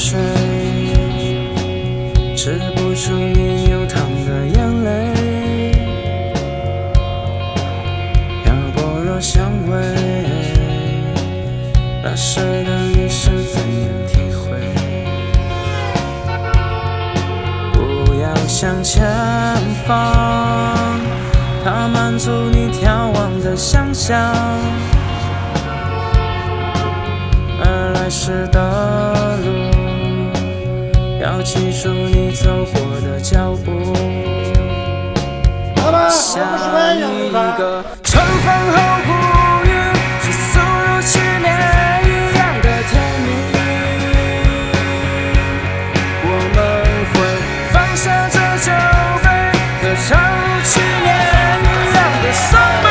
水，止不住你流淌的眼泪。漂泊若香味，那时的你是怎样体会？不要向前方，它满足你眺望的想象。而来时的路，要记住你走过的脚步。下一个春风后不语，是速如去年一样的甜蜜。我们会放下这酒杯，歌唱如去年一样的伤悲。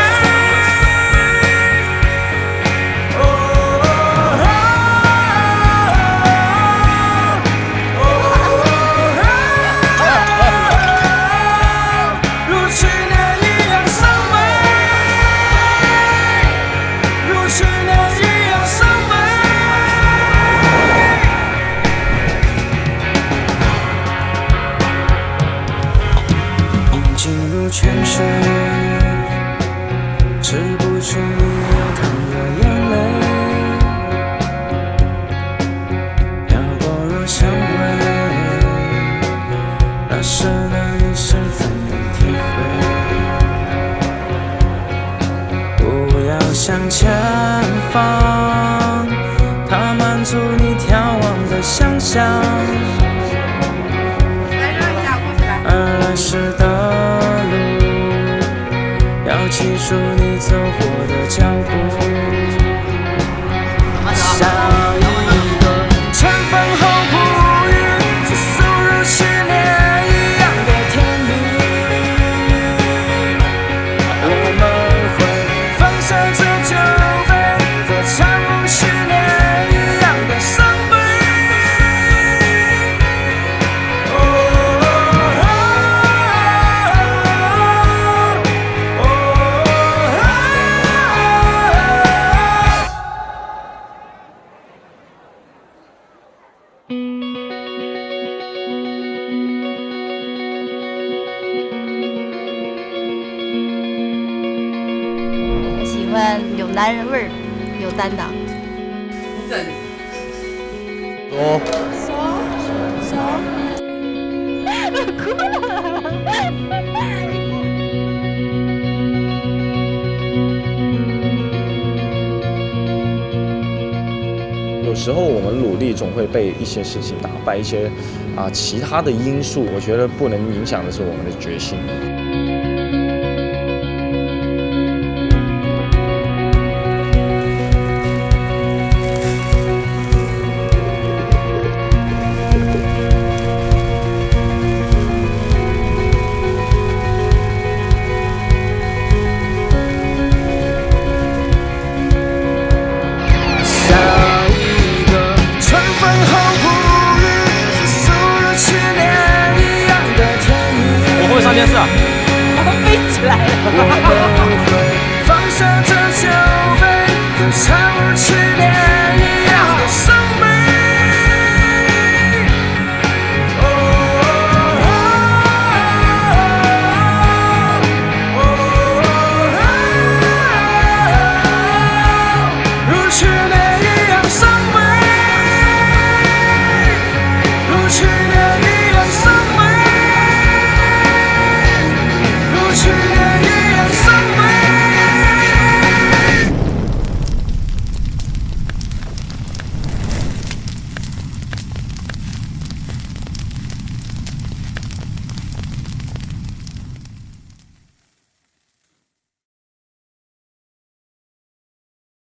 进入泉水，止不住你流淌的眼泪。漂泊若香味，那时的你是怎样体会？不要向前方，它满足你眺望的想象。而来时的要记住你走过的脚步。下一个春风后不语，是速如去年一样的甜蜜。我们会放下这酒杯，歌唱如去年一样的伤悲。喜欢有男人味儿，有担当。哭了。有时候我们努力总会被一些事情打败，一些其他的因素，我觉得不能影响的是我们的决心。上电视啊！飞起来了。